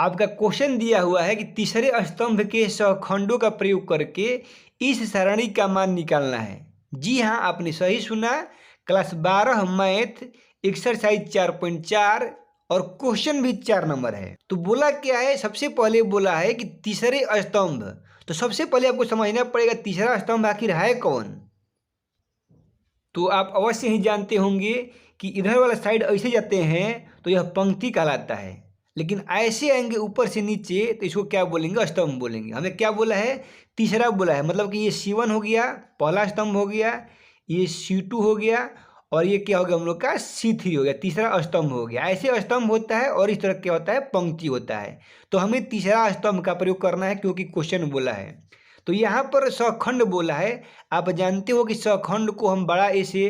आपका क्वेश्चन दिया हुआ है कि तीसरे स्तंभ के सहखंडों का प्रयोग करके इस सरणी का मान निकालना है। जी हाँ, आपने सही सुना। क्लास 12 मैथ एक्सरसाइज 4.4 और क्वेश्चन भी 4 नंबर है। तो बोला क्या है, सबसे पहले बोला है कि तीसरे स्तंभ। तो सबसे पहले आपको समझना पड़ेगा तीसरा स्तंभ आखिर है कौन। तो आप अवश्य ही जानते होंगे कि इधर वाला साइड ऐसे जाते हैं तो यह पंक्ति कहलाता है, लेकिन ऐसे आएंगे ऊपर से नीचे तो इसको क्या बोलेंगे, स्तंभ बोलेंगे। हमें क्या बोला है, तीसरा बोला है। मतलब कि ये C1 हो गया, पहला स्तंभ हो गया, ये C2 हो गया, और ये क्या हो गया हम लोग का C3 हो गया, तीसरा स्तंभ हो गया। ऐसे स्तंभ होता है और इस तरह क्या होता है, पंक्ति होता है। तो हमें तीसरा स्तंभ का प्रयोग करना है क्योंकि क्वेश्चन बोला है। तो यहाँ पर सखंड बोला है। आप जानते हो कि सखंड को हम बड़ा ए से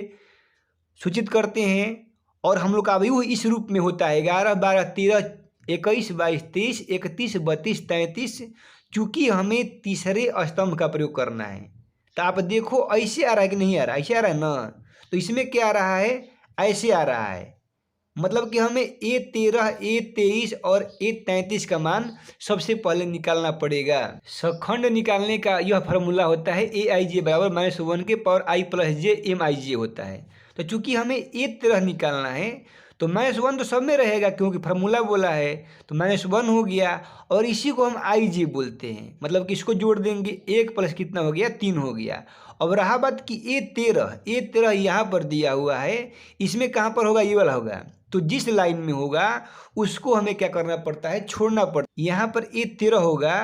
सूचित करते हैं और हम लोग का अवयव इस रूप में होता है 11, 12, 13, 21, 22, 23, 31, 32, 33। चूंकि हमें तीसरे स्तंभ का प्रयोग करना है तो आप देखो ऐसे आ रहा है कि नहीं आ रहा, ऐसे आ रहा है ना। तो इसमें क्या आ रहा है, ऐसे आ रहा है। मतलब कि हमें A13, A23 और A33 का मान सबसे पहले निकालना पड़ेगा। सखंड निकालने का यह फार्मूला होता है AIJ बराबर -1 के power I plus J MIJ होता है। तो चूंकि हमें A13 निकालना है तो -1 तो सब में रहेगा क्योंकि फार्मूला बोला है, तो -1 हो गया। और इसी को हम IJ बोलते हैं। मतलब कि इसको जोड़ देंगे, 1 प्लस कितना हो गया, 3 हो गया। अब रहा बात कि A13 यहाँ पर दिया हुआ है, इसमें कहाँ पर होगा, ये वाला होगा। तो जिस लाइन में होगा उसको हमें क्या करना पड़ता है, छोड़ना पड़ता है। यहाँ पर A13 होगा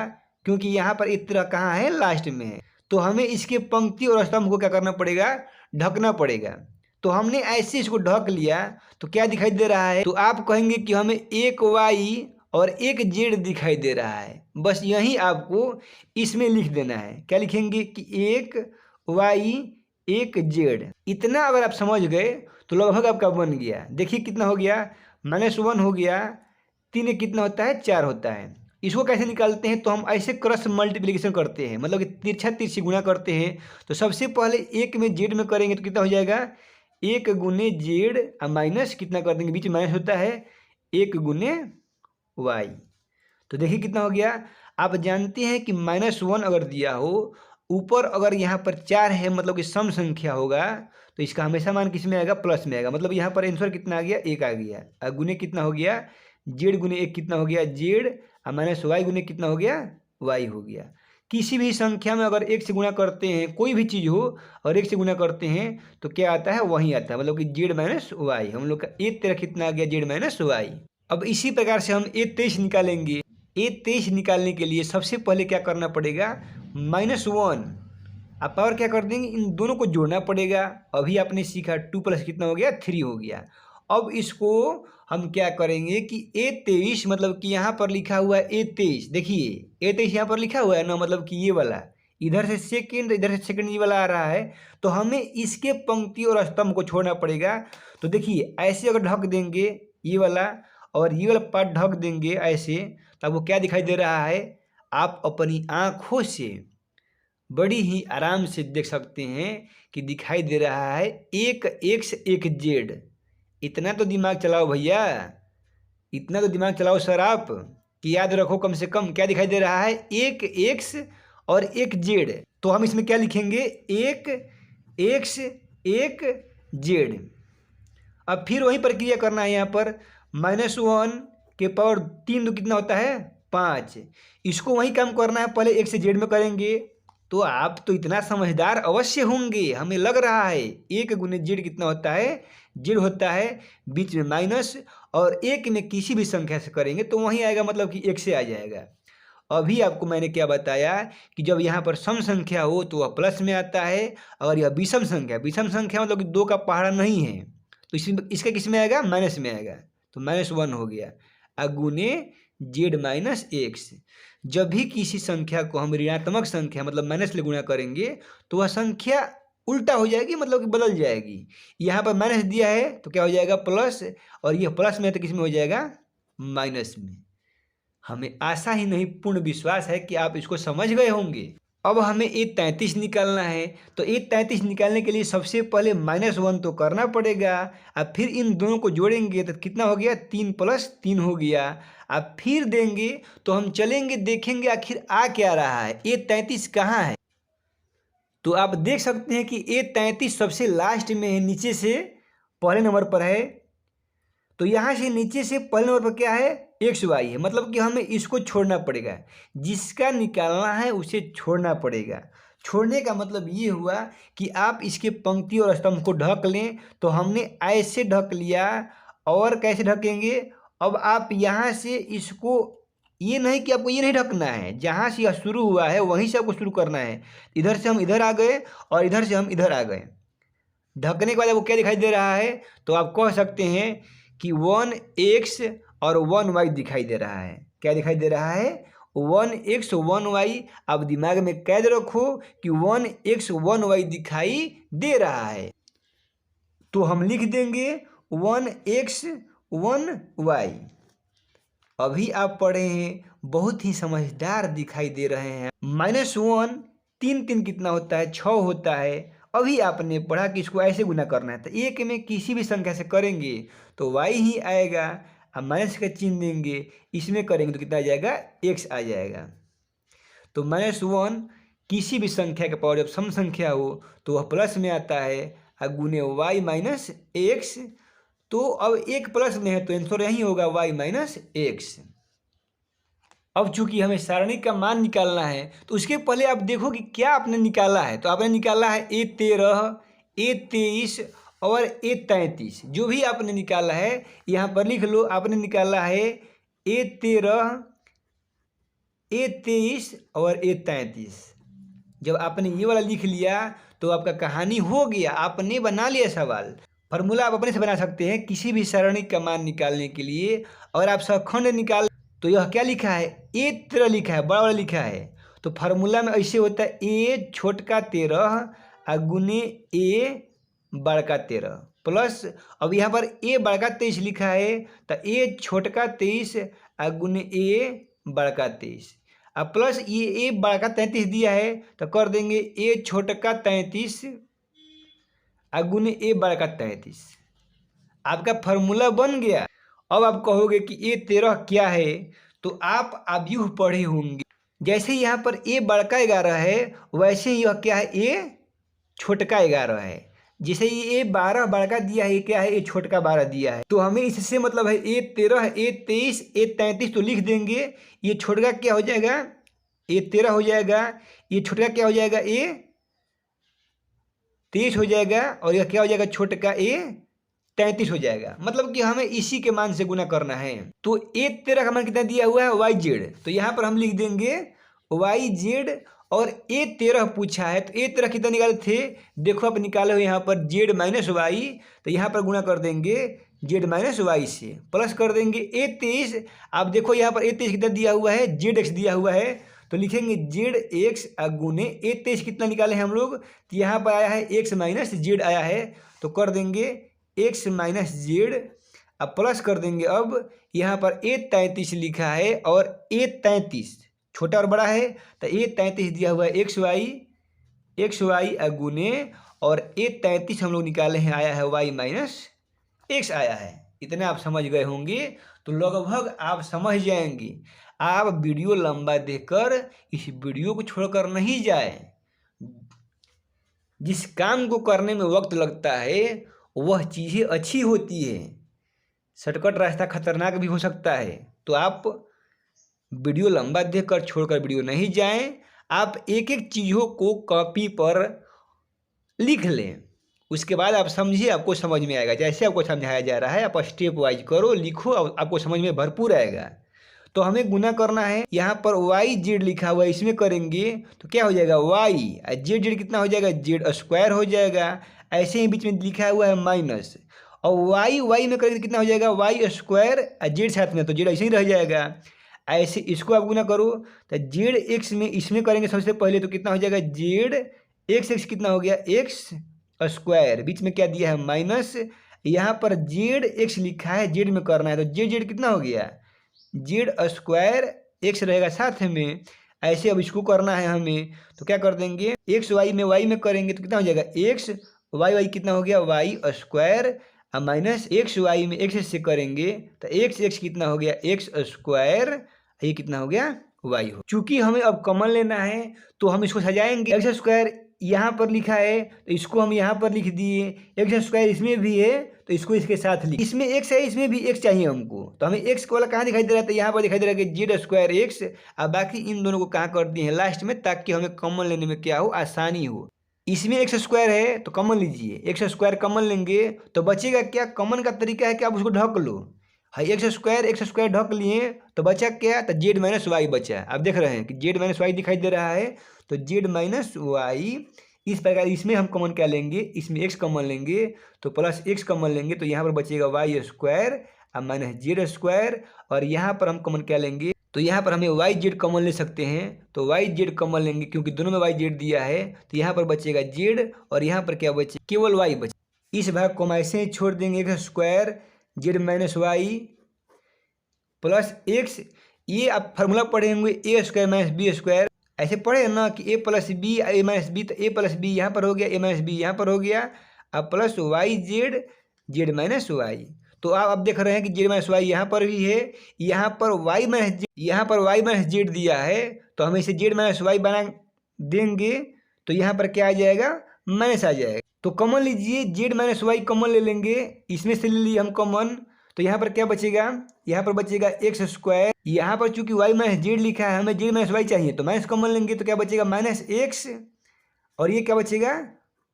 क्योंकि यहाँ पर A13 कहाँ है, लास्ट में है। तो हमें इसके पंक्ति और स्तंभ को क्या करना पड़ेगा, ढकना पड़ेगा। तो हमने ऐसे इसको ढक लिया तो क्या दिखाई दे रहा है, तो आप कहेंगे कि हमें एक Y और एक Z दिखाई दे रहा है। बस यही आपको इसमें लिख देना है। क्या लिखेंगे कि एक Y एक Z। इतना अगर आप समझ गए तो लगभग आपका बन गया। देखिए कितना हो गया, -1 हो गया, 3 कितना होता है, 4 होता है। इसको कैसे निकालते हैं, तो हम ऐसे क्रॉस मल्टीप्लिकेशन करते हैं, मतलब कि तिरछा तिरछी गुणा करते हैं। तो सबसे पहले एक में जेड में करेंगे तो कितना हो जाएगा, 1 गुने जेड माइनस कितना कर देंगे, बीच में माइनस होता है, 1 गुने वाई। तो देखिए कितना हो गया। आप जानते हैं कि -1 अगर दिया हो, ऊपर अगर यहाँ पर 4 है मतलब कि सम संख्या होगा, तो इसका हमेशा मान किस में आएगा, प्लस में आएगा। मतलब यहाँ पर आंसर कितना आ गया, 1 आ गया। और गुने कितना हो गया, जेड गुने 1 कितना हो गया, जेड, और माइनस वाई गुने कितना हो गया, वाई हो गया। किसी भी संख्या में अगर 1 से गुणा करते हैं, कोई भी चीज़ हो और 1 से गुणा करते हैं तो क्या आता है, वही आता है। मतलब कि जेड माइनस वाई, हम लोग का A13 कितना आ गया, जेड माइनस वाई। अब इसी प्रकार से हम A23 निकालेंगे। A23 निकालने के लिए सबसे पहले क्या करना पड़ेगा, -1 आप पावर क्या कर देंगे, इन दोनों को जोड़ना पड़ेगा। अभी आपने सीखा 2 प्लस कितना हो गया, 3 हो गया। अब इसको हम क्या करेंगे कि A23 मतलब कि यहाँ पर लिखा हुआ है A23, देखिए A23 यहाँ पर लिखा हुआ है ना, मतलब कि ये वाला इधर से सेकेंड, इधर से सेकेंड, ये वाला आ रहा है। तो हमें इसके पंक्ति और स्तंभ को छोड़ना पड़ेगा। तो देखिए ऐसे अगर ढक देंगे ये वाला और ये वाला पार्ट ढक देंगे ऐसे, तब वो क्या दिखाई दे रहा है, आप अपनी आँखों से बड़ी ही आराम से देख सकते हैं कि दिखाई दे रहा है एक एक्स एक जेड। इतना तो दिमाग चलाओ भैया, इतना तो दिमाग चलाओ सर आप, कि याद रखो कम से कम क्या दिखाई दे रहा है, एक एक्स और एक जेड। तो हम इसमें क्या लिखेंगे, एक एक्स एक जेड। अब फिर वही प्रक्रिया करना है। यहाँ पर -1 के पावर 3 तो कितना होता है, 5। इसको वही काम करना है, पहले एक से जेड में करेंगे। तो आप तो इतना समझदार अवश्य होंगे, हमें लग रहा है। 1 गुने जेड कितना होता है, जेड होता है बीच में माइनस, और 1 में किसी भी संख्या से करेंगे तो वहीं आएगा, मतलब कि 1 से आ जाएगा। अभी आपको मैंने क्या बताया कि जब यहाँ पर सम संख्या हो तो वह प्लस में आता है, और यह विषम संख्या मतलब कि 2 का पहाड़ा नहीं है तो इसका किस में आएगा, माइनस में आएगा। तो -1 हो गया, अगुने जेड माइनस एक्स। जब भी किसी संख्या को हम ऋणात्मक संख्या मतलब माइनस से गुणा करेंगे तो वह संख्या उल्टा हो जाएगी, मतलब कि बदल जाएगी। यहाँ पर माइनस दिया है तो क्या हो जाएगा, प्लस, और यह प्लस में है तो किस में हो जाएगा, माइनस में। हमें आशा ही नहीं पूर्ण विश्वास है कि आप इसको समझ गए होंगे। अब हमें A33 निकालना है। तो A33 निकालने के लिए सबसे पहले -1 तो करना पड़ेगा। अब फिर इन दोनों को जोड़ेंगे तो कितना हो गया, 3 + 3 हो गया। अब फिर देंगे तो हम चलेंगे देखेंगे आखिर आ क्या रहा है, A33 कहाँ है। तो आप देख सकते हैं कि A33 सबसे लास्ट में है, नीचे से पहले नंबर पर है। तो यहाँ से नीचे से पहले नंबर पर क्या है, XY है, मतलब कि हमें इसको छोड़ना पड़ेगा। जिसका निकालना है उसे छोड़ना पड़ेगा। छोड़ने का मतलब ये हुआ कि आप इसके पंक्ति और स्तंभ को ढक लें। तो हमने ऐसे ढक लिया, और कैसे ढकेंगे, अब आप यहाँ से इसको, ये नहीं कि आपको ये नहीं ढकना है, जहाँ से यह शुरू हुआ है वहीं से आपको शुरू करना है। इधर से हम इधर आ गए और इधर से हम इधर आ गए। ढकने के बाद आपको क्या दिखाई दे रहा है, तो आप कह सकते हैं कि 1x और 1y दिखाई दे रहा है। क्या दिखाई दे रहा है, 1x 1y। आप दिमाग में कैद रखो कि 1x 1y दिखाई दे रहा है। तो हम लिख देंगे 1x 1y। अभी आप पढ़े हैं, बहुत ही समझदार दिखाई दे रहे हैं। -1 3 3 कितना होता है, 6 होता है। अभी आपने पढ़ा कि इसको ऐसे गुना करना है। तो एक में किसी भी संख्या से करेंगे तो y ही आएगा। अब माइनस का चिन्ह देंगे, इसमें करेंगे तो कितना आ जाएगा, x आ जाएगा। तो -1 किसी भी संख्या का पावर जब सम संख्या हो तो वह प्लस में आता है, और गुने y माइनस एक्स। तो अब एक प्लस में है तो आंसर यही होगा y माइनस एक्स। अब चूंकि हमें सारणी का मान निकालना है तो उसके पहले आप देखो कि क्या आपने निकाला है। तो आपने निकाला है A13, A23 और A33। जो भी आपने निकाला है यहाँ पर लिख लो। आपने निकाला है A13, A23 और A33। जब आपने ये वाला लिख लिया तो आपका कहानी हो गया, आपने बना लिया सवाल। फार्मूला आप अपने से बना सकते हैं किसी भी सारणी का मान निकालने के लिए। और आप सखंड निकाल, तो यह क्या लिखा है, A13 लिखा है, बड़ा वाला लिखा है। तो फार्मूला में ऐसे होता है A छोटका 13 गुने A बड़का 13 प्लस, अब यहाँ पर A बड़का 23 लिखा है तो A छोटका 23 गुने A बड़का 23। अब प्लस ये A बड़का 33 दिया है तो कर देंगे A छोटका 33 गुने A बड़का 33। आपका फार्मूला बन गया। अब आप कहोगे कि A13 क्या है, तो आप अभी पढ़े होंगे। जैसे यहाँ पर A बड़का 11 है वैसे ही यह क्या है, A छोटका 11 है। जैसे ये A12 बड़का दिया है, ये क्या है, A छोटका 12 दिया है। तो हमें इससे मतलब है A13, A23, A33 तो लिख देंगे। ये छोटका क्या हो जाएगा, A13 हो जाएगा। ये छोटका क्या हो जाएगा, A23 हो जाएगा। और यह क्या हो जाएगा, छोटका A33 हो जाएगा। मतलब कि हमें इसी के मान से गुना करना है। तो A13 का मान कितना दिया हुआ है, YZ। तो यहाँ पर हम लिख देंगे YZ। और A13 पूछा है तो A13 कितना निकाले थे, देखो आप निकाले हो यहाँ पर Z माइनस वाई। तो यहाँ पर गुना कर देंगे Z माइनस वाई से, प्लस कर देंगे A23। आप देखो यहाँ पर A23 कितना दिया हुआ है, ZX दिया हुआ है। तो लिखेंगे ZX गुने A23 कितना निकाले हैं हम लोग, तो यहाँ पर आया है X माइनस Z आया है। तो कर देंगे X माइनस Z, अब प्लस कर देंगे। अब यहाँ पर A33 लिखा है और A33 छोटा और बड़ा है तो A33 दिया हुआ है XY गुने, और A33 हम लोग निकाले हैं, आया है Y माइनस X आया है। इतने आप समझ गए होंगे तो लगभग आप समझ जाएंगे। आप वीडियो लंबा देखकर इस वीडियो को छोड़कर नहीं जाए। जिस काम को करने में वक्त लगता है वह चीज़ें अच्छी होती है। शॉर्टकट रास्ता खतरनाक भी हो सकता है। तो आप वीडियो लंबा देखकर छोड़कर वीडियो नहीं जाएं। आप एक एक चीज़ों को कॉपी पर लिख लें, उसके बाद आप समझिए, आपको समझ में आएगा। जैसे आपको समझाया जा रहा है आप स्टेप वाइज करो, लिखो, आपको समझ में भरपूर आएगा। तो हमें गुना करना है। यहाँ पर YZ लिखा हुआ है, इसमें करेंगे तो क्या हो जाएगा, Y Z कितना हो जाएगा, Z² हो जाएगा। ऐसे ही बीच में लिखा हुआ है माइनस, और Y में करेंगे कितना हो जाएगा, Y² Z साथ में, तो Z ऐसे ही रह जाएगा। ऐसे इसको आप गुना करो तो ZX में इसमें करेंगे सबसे पहले तो कितना हो जाएगा, ZX कितना हो गया, X²। बीच में क्या दिया है, माइनस। यहाँ पर ZX लिखा है, Z में करना है तो ZZ कितना हो गया, Z² X रहेगा साथ में। ऐसे अब इसको करना है हमें, तो क्या कर देंगे, एक्स वाई में करेंगे तो कितना हो जाएगा, एक्स वाई कितना हो गया, वाई स्क्वायर, अब माइनस एक्स वाई में एक्स से करेंगे तो एक्स कितना हो गया, एक्स स्क्वायर, ये कितना हो गया, वाई हो। चूंकि हमें अब कॉमन लेना है तो हम इसको सजाएंगे, एक्स स्क्वायर यहाँ पर लिखा है तो इसको हम यहाँ पर लिख दिए, एक्स स्क्वायर इसमें भी है तो इसको इसके साथ लिख, इसमें एक्स है इसमें भी एक्स चाहिए हमको, तो हमें एक्स वाला कहाँ दिखाई दे रहा है, तो यहाँ पर दिखाई दे रहा है कि जेड स्क्वायर एक्स, और बाकी इन दोनों को कहाँ कर दिए हैं लास्ट में, ताकि हमें कॉमन लेने में क्या हो, आसानी हो। इसमें एक्स स्क्वायर है तो कॉमन लीजिए, एक्स स्क्वायर कॉमन लेंगे तो बचेगा क्या, कॉमन का तरीका है कि आप उसको ढक लो, हाँ एक्स स्क्वायर ढक लिए तो बचा क्या, तो जेड माइनस वाई बचा। आप देख रहे हैं कि जेड माइनस वाई दिखाई दे रहा है, तो जेड माइनस वाई इस प्रकार, इसमें हम कॉमन क्या लेंगे, इसमें एक्स कॉमन लेंगे तो प्लस एक्स कॉमन लेंगे तो यहाँ पर बचेगा वाई स्क्वायर अब माइनस जेड स्क्वायर, और यहाँ पर हम कॉमन क्या लेंगे, तो यहाँ पर हमें वाई जेड कॉमन ले सकते हैं, तो वाई जेड कॉमन लेंगे क्योंकि दोनों में वाई जेड दिया है, तो यहाँ पर बचेगा जेड और यहाँ पर क्या बचे, केवल वाई बचे। इस भाग को हम ऐसे ही छोड़ देंगे, x square z minus y plus x, ये आप फार्मूला पढ़े होंगे a square minus b square, ऐसे पढ़े ना कि a plus b a minus b, तो ए प्लस बी यहाँ पर हो गया, ए माइनस बी यहाँ पर हो गया, अब plus y z z minus y, तो आप अब देख रहे हैं कि जेड माइनस वाई यहाँ पर भी है, यहाँ पर वाई माइनस जेड दिया है, तो हम इसे जेड माइनस वाई बना देंगे तो यहाँ पर क्या आ जाएगा, माइनस आ जाएगा। तो कॉमन लीजिए, जेड माइनस वाई कॉमन ले लेंगे, इसमें से ले लिए हम कॉमन, तो यहाँ पर क्या बचेगा, यहाँ पर बचेगा एक्स स्क्वायर, यहाँ पर चूंकि वाई माइनस जेड लिखा है, हमें जेड माइनस वाई चाहिए तो माइनस कॉमन लेंगे तो क्या बचेगा, माइनस एक्स, और ये क्या बचेगा,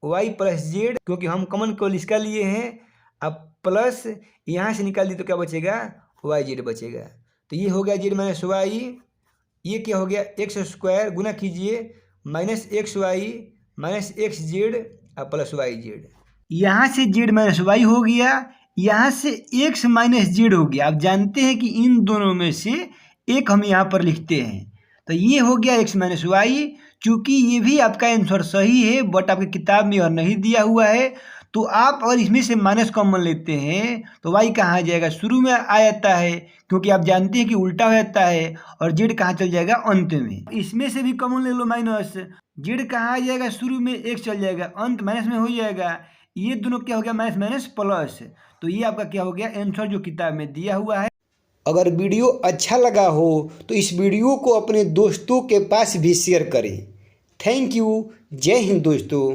वाई प्लस जेड, क्योंकि हम कॉमन को इसका लिए हैं, अब प्लस यहाँ से निकाल दिए तो क्या बचेगा, वाई जेड बचेगा। तो ये हो गया जेड माइनस वाई, ये क्या हो गया, एक्स स्क्वायर गुना कीजिए minus x Y minus x Z और प्लस वाई जेड, यहाँ से जेड माइनस वाई हो गया, यहाँ से एक्स माइनस जेड हो गया। आप जानते हैं कि इन दोनों में से एक हम यहाँ पर लिखते हैं, तो ये हो गया एक्स माइनस वाई। चूँकि ये भी आपका आंसर सही है बट आपकी किताब में और नहीं दिया हुआ है, तो आप और इसमें से माइनस कॉमन लेते हैं तो वाई कहाँ आ जाएगा, शुरू में आ जाता है, क्योंकि आप जानते हैं कि उल्टा हो जाता है, और जेड कहाँ चल जाएगा, अंत में। इसमें से भी कॉमन ले लो माइनस, जेड कहाँ आ जाएगा, शुरू में एक्स चल जाएगा, अंत माइनस में हो जाएगा, ये दोनों क्या हो गया, माइनस माइनस प्लस, तो ये आपका क्या हो गया, आंसर जो किताब में दिया हुआ है। अगर वीडियो अच्छा लगा हो तो इस वीडियो को अपने दोस्तों के पास भी शेयर करें। Thank you. जय हिंद दोस्तों।